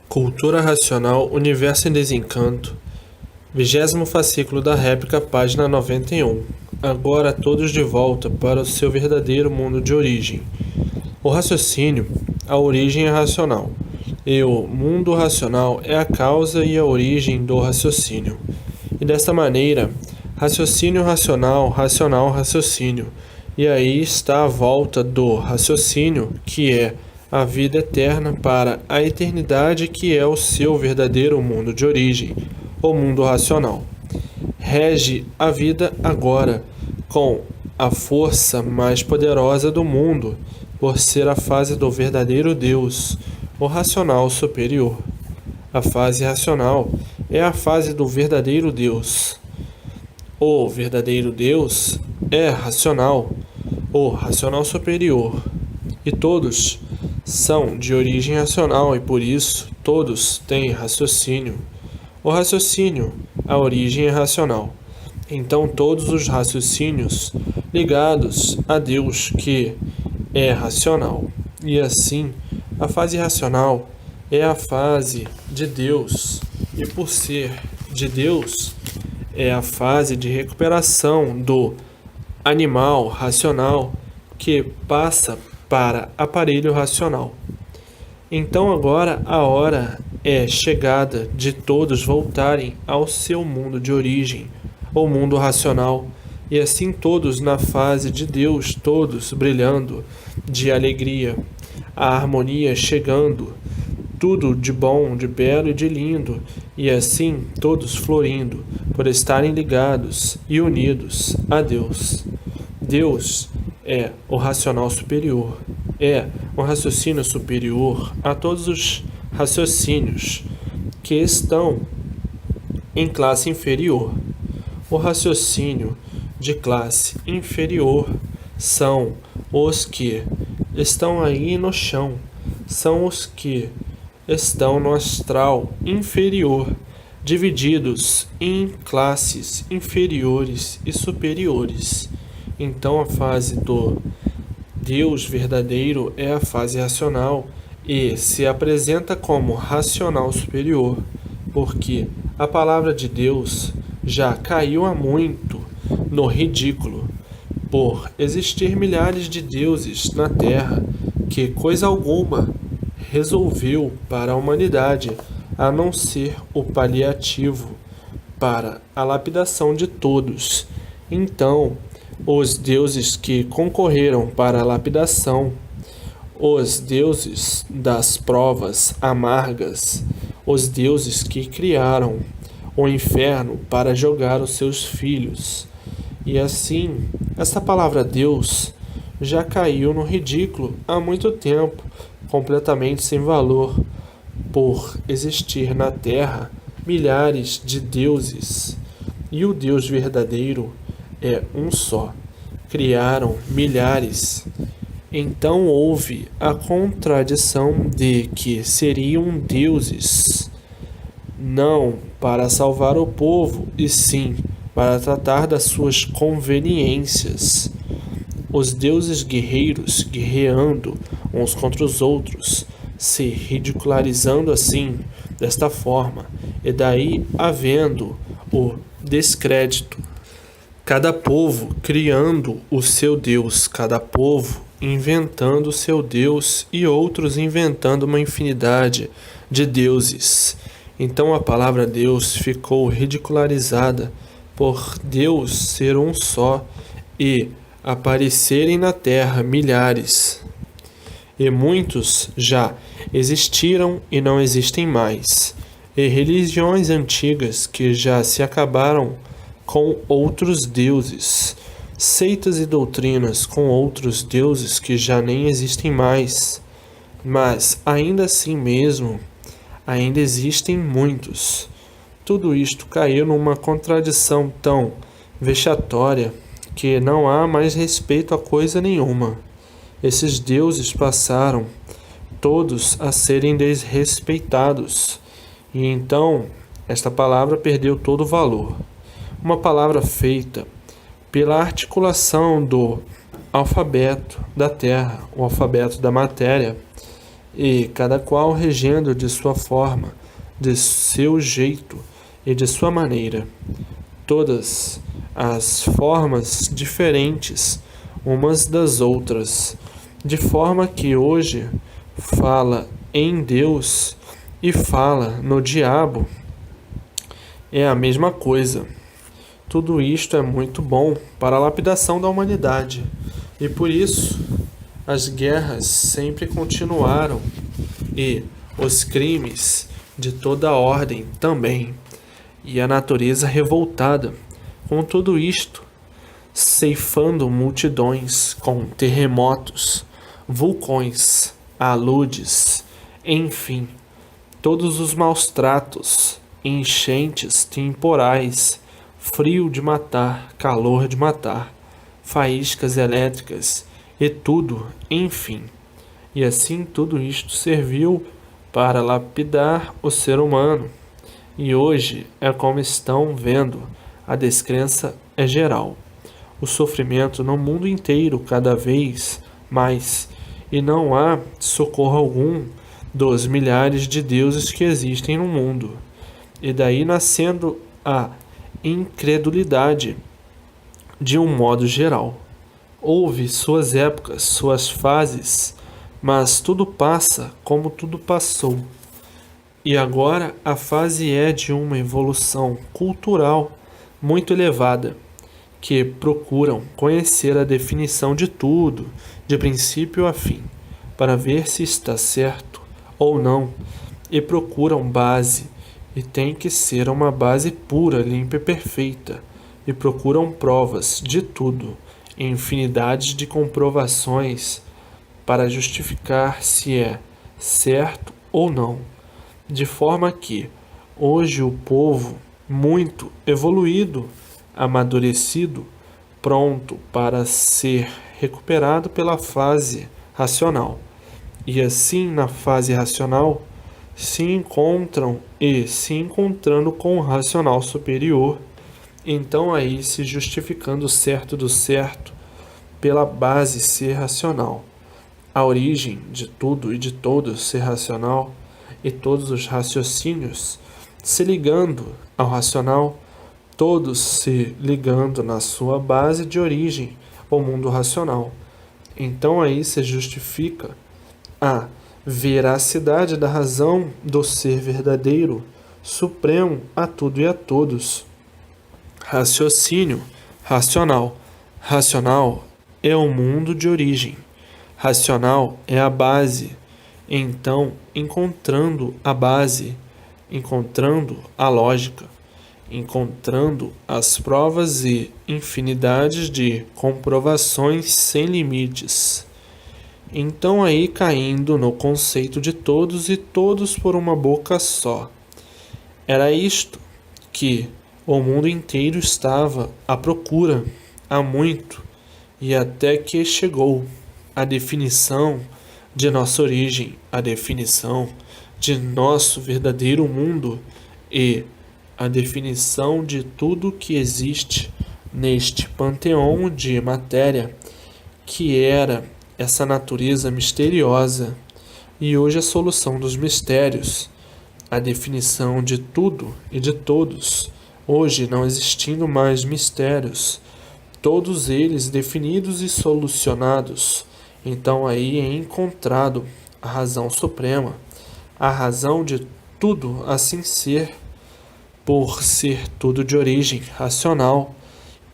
Cultura Racional, Universo em Desencanto, 20º fascículo da réplica, página 91. Agora todos de volta para o seu verdadeiro mundo de origem. O raciocínio, a origem é racional, e o mundo racional é a causa e a origem do raciocínio. E desta maneira, raciocínio racional, racional raciocínio, e aí está a volta do raciocínio, que é a vida eterna, para a eternidade, que é o seu verdadeiro mundo de origem, o mundo racional. Rege a vida agora com a força mais poderosa do mundo, por ser a fase do verdadeiro Deus, o racional superior. A fase racional é a fase do verdadeiro Deus. O verdadeiro Deus é racional, o racional superior, e todos são de origem racional e por isso todos têm raciocínio. O raciocínio, a origem é racional. Então todos os raciocínios ligados a Deus, que é racional. E assim, a fase racional é a fase de Deus, e por ser de Deus, é a fase de recuperação do animal racional que passa para aparelho racional. Então agora a hora é chegada de todos voltarem ao seu mundo de origem, o mundo racional, e assim todos na fase de Deus, todos brilhando de alegria, a harmonia chegando, tudo de bom, de belo e de lindo, e assim todos florindo, por estarem ligados e unidos a Deus. Deus é o racional superior, é um raciocínio superior a todos os raciocínios que estão em classe inferior. O raciocínio de classe inferior são os que estão aí no chão, são os que estão no astral inferior, divididos em classes inferiores e superiores. Então a fase do Deus verdadeiro é a fase racional e se apresenta como racional superior, porque a palavra de Deus já caiu há muito no ridículo, por existir milhares de deuses na Terra que coisa alguma resolveu para a humanidade, a não ser o paliativo para a lapidação de todos. Então, os deuses que concorreram para a lapidação, os deuses das provas amargas, os deuses que criaram o inferno para jogar os seus filhos. E assim, essa palavra Deus já caiu no ridículo há muito tempo, completamente sem valor, por existir na Terra milhares de deuses, e o Deus verdadeiro é um só. Criaram milhares. Então houve a contradição de que seriam deuses, não para salvar o povo, e sim para tratar das suas conveniências. Os deuses guerreiros guerreando uns contra os outros, se ridicularizando assim, desta forma, e daí havendo o descrédito. Cada povo criando o seu Deus, cada povo inventando o seu Deus e outros inventando uma infinidade de deuses. Então a palavra Deus ficou ridicularizada por Deus ser um só e aparecerem na Terra milhares. E muitos já existiram e não existem mais, e religiões antigas que já se acabaram com outros deuses, seitas e doutrinas com outros deuses que já nem existem mais, mas ainda assim mesmo, ainda existem muitos. Tudo isto caiu numa contradição tão vexatória que não há mais respeito a coisa nenhuma. Esses deuses passaram todos a serem desrespeitados, e então esta palavra perdeu todo o valor. Uma palavra feita pela articulação do alfabeto da Terra, o alfabeto da matéria, e cada qual regendo de sua forma, de seu jeito e de sua maneira. Todas as formas diferentes umas das outras, de forma que hoje fala em Deus e fala no diabo é a mesma coisa. Tudo isto é muito bom para a lapidação da humanidade, e por isso as guerras sempre continuaram e os crimes de toda ordem também, e a natureza revoltada com tudo isto, ceifando multidões com terremotos, vulcões, aludes, enfim, todos os maus tratos, enchentes temporais, frio de matar, calor de matar, faíscas elétricas e tudo, enfim. E assim tudo isto serviu para lapidar o ser humano. E hoje é como estão vendo, a descrença é geral. O sofrimento no mundo inteiro cada vez mais, e não há socorro algum dos milhares de deuses que existem no mundo. E daí nascendo a incredulidade de um modo geral. Houve suas épocas, suas fases, mas tudo passa como tudo passou. E agora a fase é de uma evolução cultural muito elevada, que procuram conhecer a definição de tudo, de princípio a fim, para ver se está certo ou não, e procuram base, e tem que ser uma base pura, limpa e perfeita, e procuram provas de tudo, infinidades de comprovações, para justificar se é certo ou não, de forma que hoje o povo, muito evoluído, amadurecido, pronto para ser recuperado pela fase racional. E assim, na fase racional, se encontram e se encontrando com o racional superior, então aí se justificando o certo do certo pela base ser racional. A origem de tudo e de todos ser racional, e todos os raciocínios se ligando ao racional, todos se ligando na sua base de origem, o mundo racional. Então aí se justifica a veracidade da razão do ser verdadeiro, supremo a tudo e a todos. Raciocínio racional. Racional é o mundo de origem. Racional é a base. Então, encontrando a base, encontrando a lógica, encontrando as provas e infinidades de comprovações sem limites. Então aí caindo no conceito de todos e todos por uma boca só. Era isto que o mundo inteiro estava à procura há muito, e até que chegou a definição de nossa origem, a definição de nosso verdadeiro mundo e a definição de tudo que existe neste panteão de matéria, que era essa natureza misteriosa, e hoje a solução dos mistérios, a definição de tudo e de todos, hoje não existindo mais mistérios, todos eles definidos e solucionados. Então aí é encontrado a razão suprema, a razão de tudo assim ser, por ser tudo de origem racional,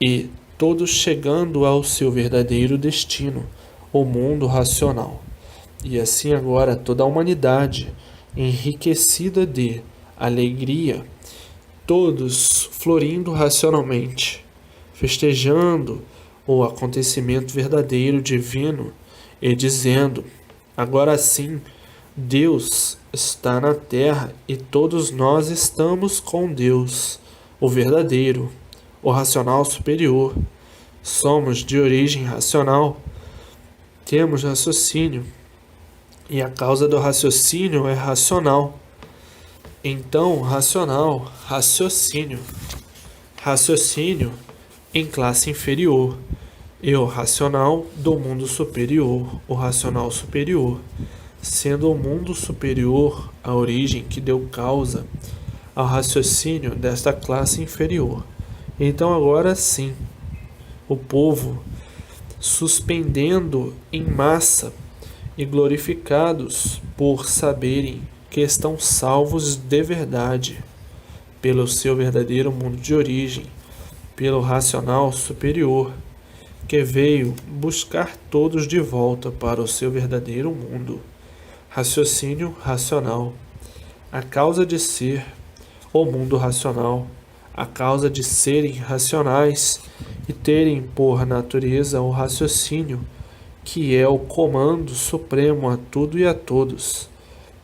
e todos chegando ao seu verdadeiro destino, o mundo racional. E assim agora toda a humanidade, enriquecida de alegria, todos florindo racionalmente, festejando o acontecimento verdadeiro divino e dizendo: agora sim, Deus está na terra e todos nós estamos com Deus, o verdadeiro, o racional superior. Somos de origem racional, temos raciocínio, e a causa do raciocínio é racional. Então, racional, raciocínio, raciocínio em classe inferior, e o racional do mundo superior, o racional superior, sendo o mundo superior a origem que deu causa ao raciocínio desta classe inferior. Então agora sim, o povo, suspendendo em massa e glorificados por saberem que estão salvos de verdade pelo seu verdadeiro mundo de origem, pelo racional superior, que veio buscar todos de volta para o seu verdadeiro mundo. Raciocínio racional, a causa de ser o mundo racional, a causa de serem racionais e terem por natureza o raciocínio, que é o comando supremo a tudo e a todos,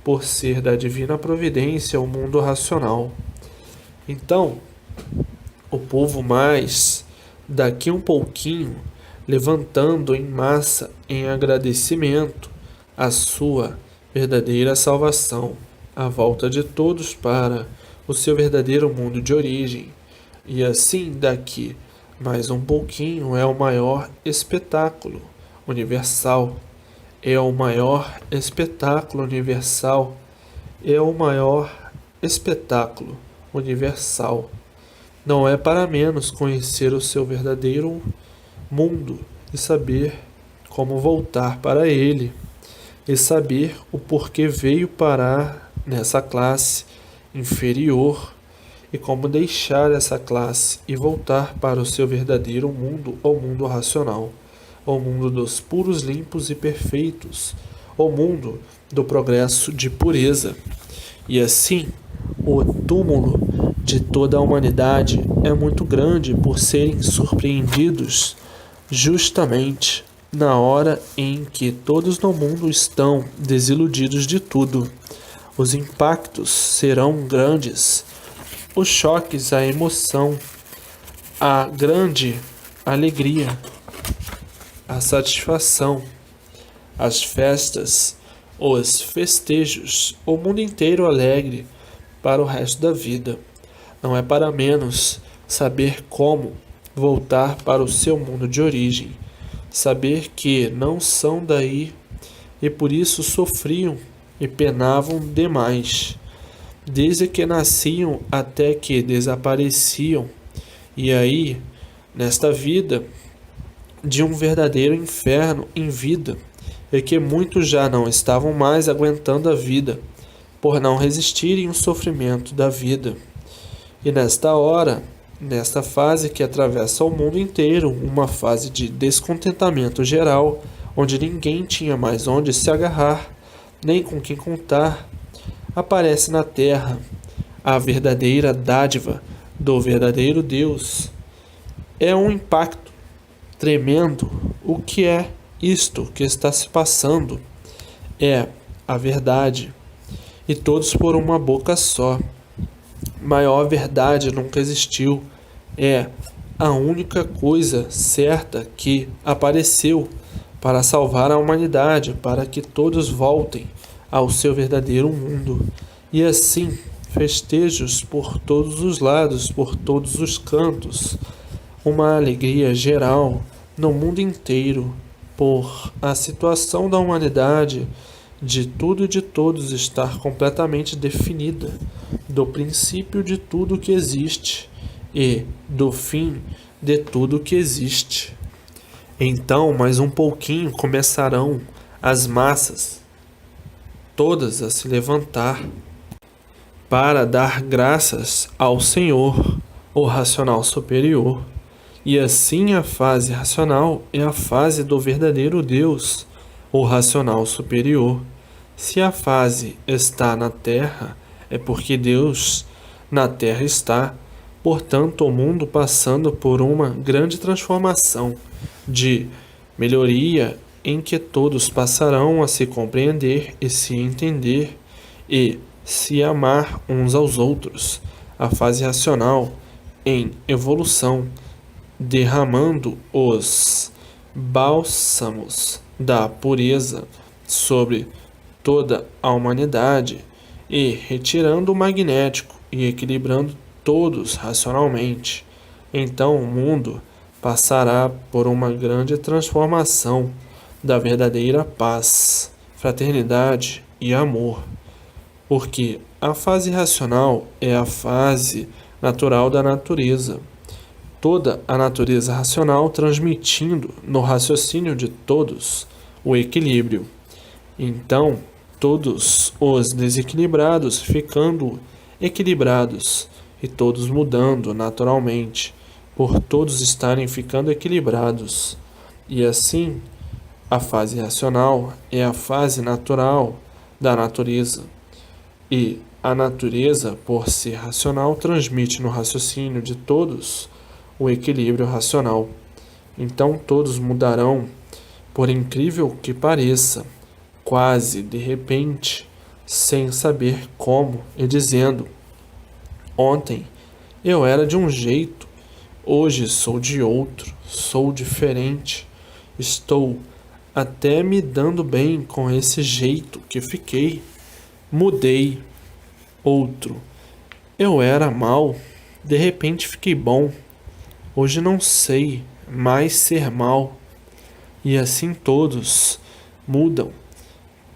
por ser da divina providência o mundo racional. Então, o povo mais, daqui um pouquinho, levantando em massa em agradecimento a sua verdadeira salvação, a volta de todos para o seu verdadeiro mundo de origem. E assim, daqui mais um pouquinho, é o maior espetáculo universal. É o maior espetáculo universal. É o maior espetáculo universal. Não é para menos conhecer o seu verdadeiro mundo e saber como voltar para ele, e saber o porquê veio parar nessa classe inferior e como deixar essa classe e voltar para o seu verdadeiro mundo, o mundo racional, o mundo dos puros, limpos e perfeitos, o mundo do progresso de pureza. E assim, o túmulo de toda a humanidade é muito grande por serem surpreendidos justamente na hora em que todos no mundo estão desiludidos de tudo. Os impactos serão grandes, os choques, a emoção, a grande alegria, a satisfação, as festas, os festejos, o mundo inteiro alegre para o resto da vida. Não é para menos saber como voltar para o seu mundo de origem, saber que não são daí e por isso sofriam e penavam demais, desde que nasciam até que desapareciam, e aí, nesta vida, de um verdadeiro inferno em vida, e que muitos já não estavam mais aguentando a vida, por não resistirem ao sofrimento da vida. E nesta hora, nesta fase que atravessa o mundo inteiro, uma fase de descontentamento geral, onde ninguém tinha mais onde se agarrar, nem com quem contar, aparece na terra a verdadeira dádiva do verdadeiro Deus. É um impacto tremendo. O que é isto que está se passando? É a verdade, e todos por uma boca só. Maior verdade nunca existiu. É a única coisa certa que apareceu para salvar a humanidade, para que todos voltem ao seu verdadeiro mundo. E assim, festejos por todos os lados, por todos os cantos, uma alegria geral no mundo inteiro, por a situação da humanidade, de tudo e de todos estar completamente definida, do princípio de tudo que existe e do fim de tudo que existe. Então, mais um pouquinho, começarão as massas todas a se levantar para dar graças ao Senhor, o racional superior. E assim a fase racional é a fase do verdadeiro Deus, o racional superior. Se a fase está na Terra, é porque Deus na Terra está. Portanto, o mundo passando por uma grande transformação de melhoria em que todos passarão a se compreender e se entender e se amar uns aos outros. A fase racional em evolução, derramando os bálsamos da pureza sobre toda a humanidade e retirando o magnético e equilibrando todos racionalmente. Então o mundo passará por uma grande transformação da verdadeira paz, fraternidade e amor, porque a fase racional é a fase natural da natureza. Toda a natureza racional transmitindo no raciocínio de todos o equilíbrio. Então, todos os desequilibrados ficando equilibrados e todos mudando naturalmente, por todos estarem ficando equilibrados. E assim, a fase racional é a fase natural da natureza. E a natureza, por ser racional, transmite no raciocínio de todos o equilíbrio racional. Então todos mudarão, por incrível que pareça, quase de repente, sem saber como, e dizendo: ontem eu era de um jeito, hoje sou de outro, sou diferente, estou até me dando bem com esse jeito que fiquei, mudei. Outro, eu era mal, de repente fiquei bom, hoje não sei mais ser mal. E assim todos mudam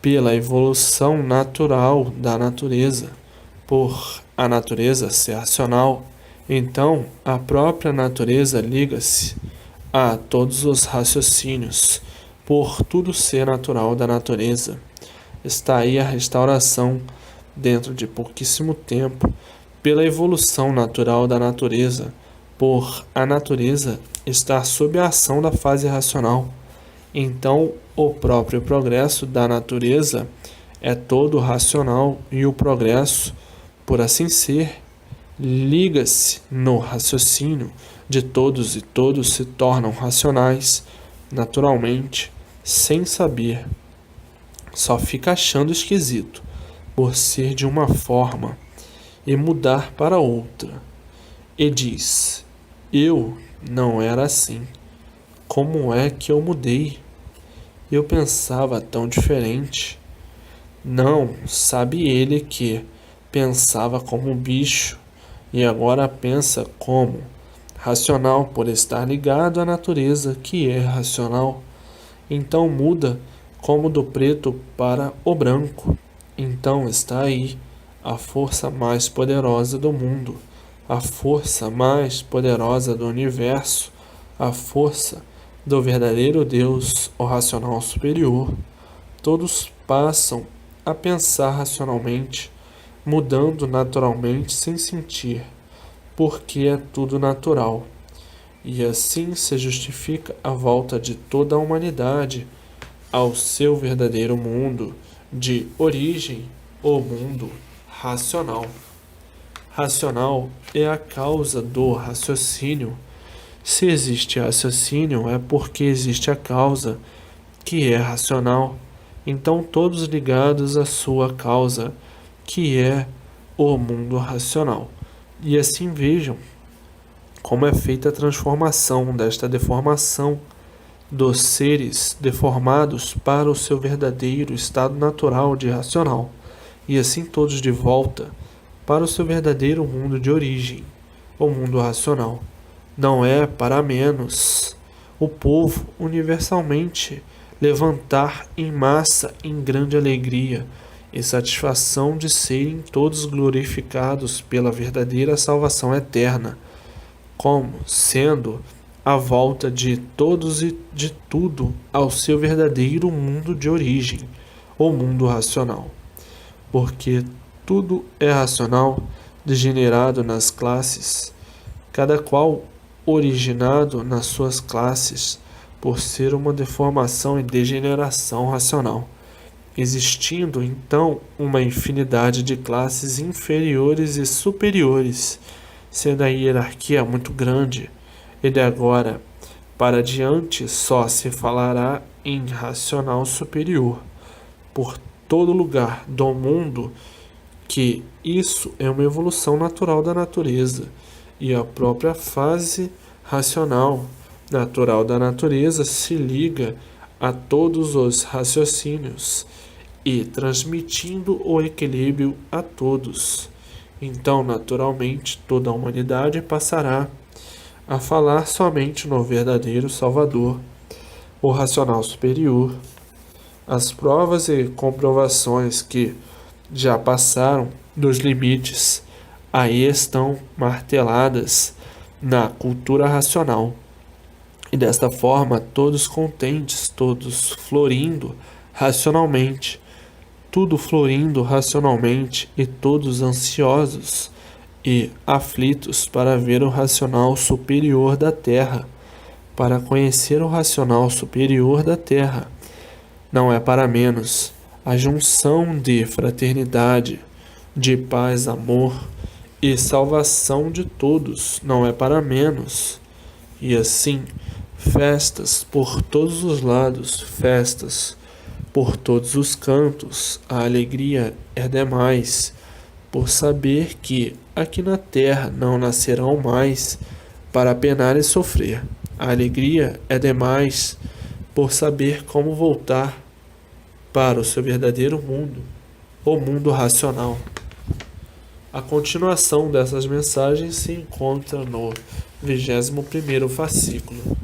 pela evolução natural da natureza, por a natureza ser racional. Então, a própria natureza liga-se a todos os raciocínios, por tudo ser natural da natureza. Está aí a restauração, dentro de pouquíssimo tempo, pela evolução natural da natureza, por a natureza estar sob a ação da fase racional. Então, o próprio progresso da natureza é todo racional e o progresso, por assim ser, liga-se no raciocínio de todos e todos se tornam racionais, naturalmente, sem saber. Só fica achando esquisito por ser de uma forma e mudar para outra. E diz: eu não era assim. Como é que eu mudei? Eu pensava tão diferente. Não, sabe ele que pensava como bicho e agora pensa como racional por estar ligado à natureza que é racional. Então muda como do preto para o branco. Então está aí a força mais poderosa do mundo, a força mais poderosa do universo, a força do verdadeiro Deus, o racional superior. Todos passam a pensar racionalmente, mudando naturalmente sem sentir, porque é tudo natural. E assim se justifica a volta de toda a humanidade ao seu verdadeiro mundo de origem, o mundo racional. Racional é a causa do raciocínio. Se existe raciocínio, é porque existe a causa, que é racional. Então, todos ligados à sua causa, que é o mundo racional. E assim vejam como é feita a transformação desta deformação dos seres deformados para o seu verdadeiro estado natural de racional, e assim todos de volta para o seu verdadeiro mundo de origem, o mundo racional. Não é para menos o povo universalmente levantar em massa em grande alegria e satisfação de serem todos glorificados pela verdadeira salvação eterna, como sendo a volta de todos e de tudo ao seu verdadeiro mundo de origem, o mundo racional. Porque tudo é racional, degenerado nas classes, cada qual originado nas suas classes, por ser uma deformação e degeneração racional, existindo então uma infinidade de classes inferiores e superiores, sendo a hierarquia muito grande, e de agora para diante só se falará em racional superior, por todo lugar do mundo, que isso é uma evolução natural da natureza, e a própria fase racional natural da natureza se liga a todos os raciocínios e transmitindo o equilíbrio a todos. Então, naturalmente, toda a humanidade passará a falar somente no verdadeiro Salvador, o racional superior, As provas e comprovações que já passaram dos limites aí estão marteladas na cultura racional. E desta forma, todos contentes, todos florindo racionalmente, tudo florindo racionalmente e todos ansiosos e aflitos para ver o racional superior da Terra, para conhecer o racional superior da Terra. Não é para menos a junção de fraternidade, de paz, amor e salvação de todos, não é para menos. E assim, festas por todos os lados, festas por todos os cantos, a alegria é demais, por saber que aqui na terra não nascerão mais para penar e sofrer. A alegria é demais, por saber como voltar para o seu verdadeiro mundo, o mundo racional. A continuação dessas mensagens se encontra no 21º fascículo.